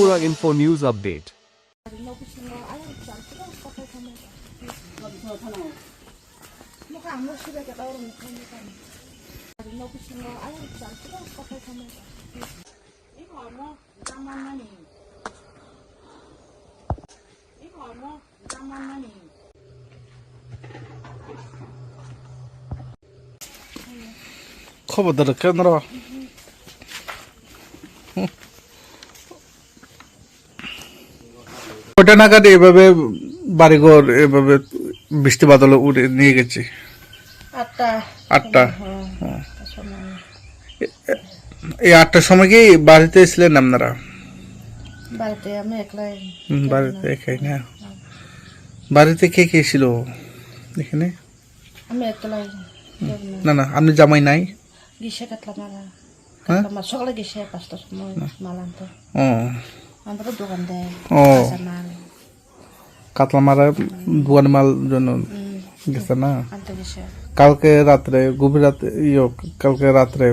Tripura Info News Update. খবরদার কেন কটা নাগাদ এভাবে বাড়িঘর এভাবে বৃষ্টি বাদল উড়ে নিয়ে গেছে? 8টা। এই 8টার সময় কি বাড়িতে ছিলেন আপনারা? বাড়িতে আমি একলাই। বাড়িতে একাই না? বাড়িতে কে কে ছিল এখানে? আমি একলাই। না না, আপনি জামাই নাই? গিসে কাটলা মারা। হ্যাঁ? সকালে গিসে 5টার সময় মাল আনতে। ও আমরা দোকান দেয়। ও মাল কাতলা মারা দোকান মাল জন্য গেছে না? আনতে গেছে। কালকে রাত্রে গভীর রাতে কালকে রাত্রে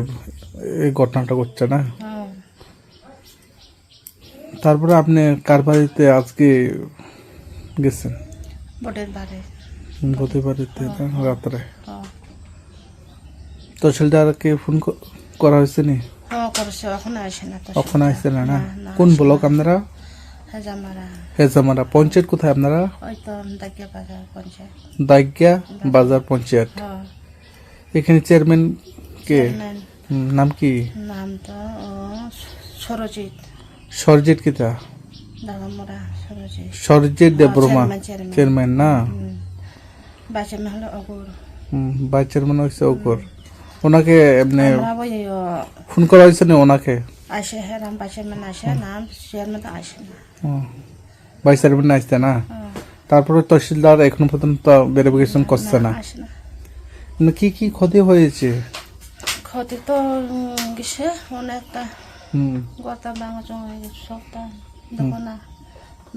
এই ঘটনাটা ঘটছে না? তারপরে আপনি কার বাড়িতে আজকে গেছেন? বটের বাড়ি। বটের বাড়িতে রাত্রে? তহসিলদারকে ফোন করা হয়েছে নি? হ্যাঁ করছে, এখন আসে না তো। এখন আসছে না? না কোন ব্লক আপনারা? হেজামারা। হেজামারা পঞ্চায়েত কোথায় আপনারা? ওই তো দাগিয়া বাজার পঞ্চায়েত। দাগিয়া বাজার পঞ্চায়েত। হ্যাঁ। এখানে চেয়ারম্যান কে? নাম কি? নাম তো সরজিৎ। সরজিৎ কিতা? দাগামরা সরজিৎ। সরজিৎ দেববর্মা চেয়ারম্যান না? বাচ্চা হলো অগুর। ভাইস চেয়ারম্যান হয়েছে অগুর। ওনাকে এমনি আমরা ওই ফোন করা হয়েছে না ওনাকে? আসে হ্যাঁ, নাম ভাইস চেয়ারম্যান আসে, নাম চেয়ারম্যান আসে না। ভাইস চেয়ারম্যান আসছে না? তারপরে তহসিলদার এখনো পর্যন্ত ভেরিফিকেশন করছে না? আসে না। কি কি ক্ষতি হয়েছে? ক্ষতি তো গেছে অনেকটা। গতা ভাঙা চঙে গেছে সবটা। দেখো না,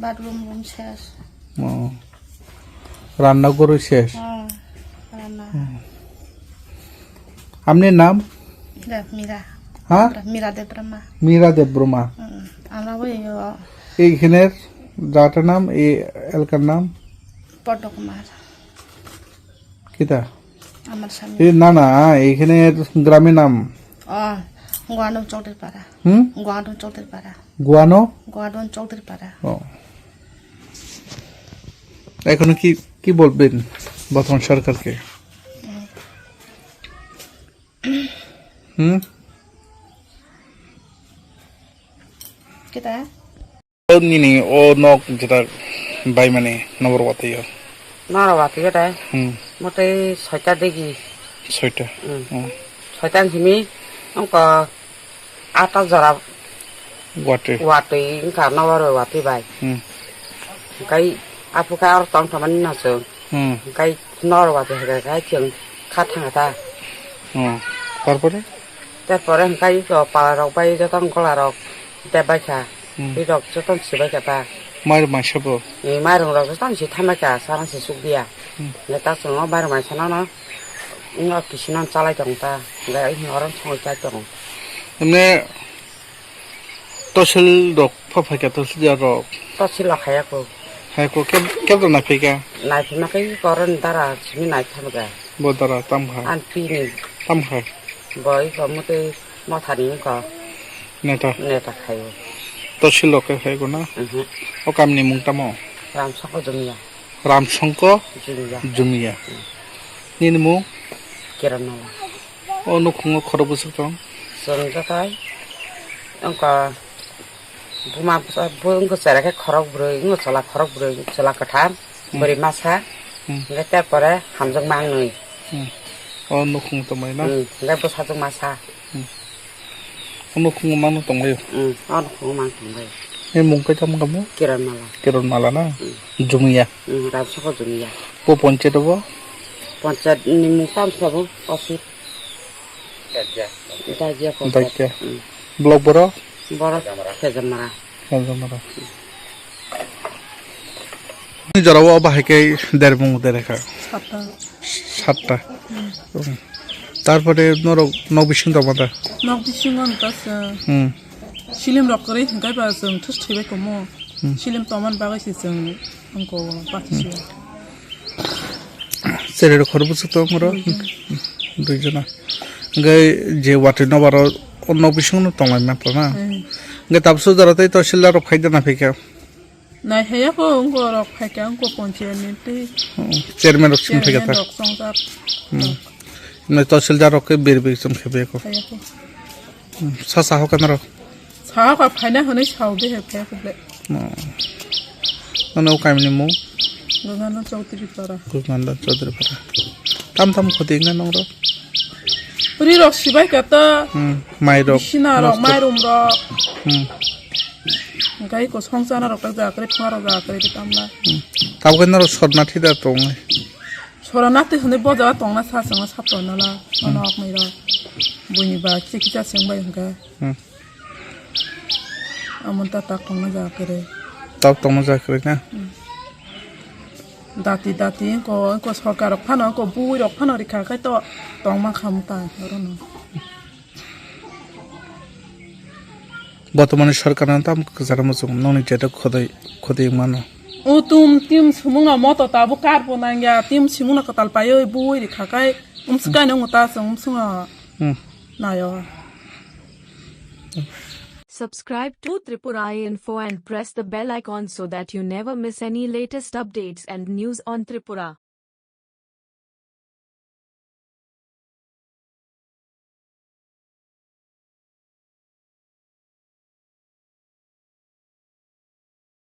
বাথরুম রুম শেষ। রান্নাঘরও শেষ? রান্না। আপনার নাম? মীরা। হ্যাঁ, মীরা দেবব্রহ্মা। মীরা দেববর্মা। আমরা ওই এইখানের জায়গাটার নাম, এই এলাকার নাম পদ্মকুমার। কিতা? আমার স্বামী। না না, এইখানের গ্রামের নাম? গোয়াডন চৌধুরী পাড়া। গোয়াডন চৌধুরী পাড়া। গোয়াডন চৌধুরী পাড়া। এখন কি বলবেন বর্তমান সরকারকে? কেটা ও নক যেটা বাই মানে নবরবাতি নরবাতি কেটা মতে 6টা দেখি 6টা 6টা হিমি অঙ্ক 8টা জরা ওয়াটে ইনকা নবর ওয়াটে বাই গাই আপুকা আর তং থামানি নাছো গাই নরবাতি গাই जों খা থাঙাটা তারপরে গাই তো পাড়ারক বাই যতন গলারক দেবাইছা এই রক যতন সিবাই কাটা মায়ের মাসব এই মাইরং রক যতন সি থামাইকা সারাসি সুকদিয়া লেতা जों মাইর মাইছানা না ইনো কিসিনান চালাই দं তা গাই নরম সংচাই दं এমনে তহসিল রক ফাফাইকা তহসিল রক তহসিল লাখায়াকো হাইকো কেবল না ফেকা নাইফিমাकै করন দারা সিমি নাইফামগা বদরা তামহা আন পিনি তামহা বই গমতে মথানি ক নেতা খায়ো তহসিল রকে হাইকো না ও কামনি মুংতামো রামসক জমিয়া রামশঙ্ক জুমিয়া নিনমু কিরণলা ও নখুঙ্গ খরবসক দं जोंजाखाय अंका बुमा बुंगो चराखे खरक ब्रै ngचला खरक ब्रै चला कथाम बोरै मासा लेते परे हामजों मांगनै ও নখুঙ্গ তমাই না ले बसाजों मासा নখুঙ্গ মান তংলাই नखुंग मां तंबाय এই মুংকাই তাম কামু किरण माला না জুমিয়া रामसक जमिया ও পঞ্চায়েত হবো पञ्चायत निमुं तामसाबो असित दागिया দায়িত্ব ব্লক বড় বড় হেজামারা জরাবো বাহাইকে দেড় মুঙতে রেখা 7টা তারপরে নবীসিং দমাদা নবীসিং অন্তস Silim rockeri hingga ba जों थुस थैबाय komo silim toman bagasi जों angko patisi সেরের খরচ তো মোর দুইজনা গাই যে ওয়াটে নবার অন্য বিসঙ্গ তমাই মাত্র না গাই তাপসু জরাতে তহসিলদার ফাইদা না ফেকা nai heya ko angko rok phaka angko ponchementi chairman রকম ফেকা তা rok songsak না তহসিলদার রকে বের বেসম খেবে কো heya ko সাসা হকান র sa ka phaina hone saude he phe kuble না কামিনি মু gangana chautri para গুরগান্ডা চৌধুরী পারা তাম তাম খতি না নর puri rok sibai kata মাই rock sina rok mairum rok হুম gai ko songsana rok ta jakre thwara jakre tamla তাও কেন সরনাথি দা তো soranate hone boja tongna sa sanga sapona la onok mai ra buni ba chikicha sengbai hanga হুম amon ta ta tongna jakre তাও তো মজা করে না dati dati ko sarkar phano ko bui rok phano ri kha kai to tongma khamta rono বর্তমানে সরকার না তাম যারা মজুম ননি যেটা খদাই খদাই মানো o tim sumuna moto ta bu kar po nangya tim simuna ka talpayo bui ri kha kai ska no ta sunga hmm na yo Subscribe to Tripura Info and press the bell icon so that you never miss any latest updates and news on Tripura.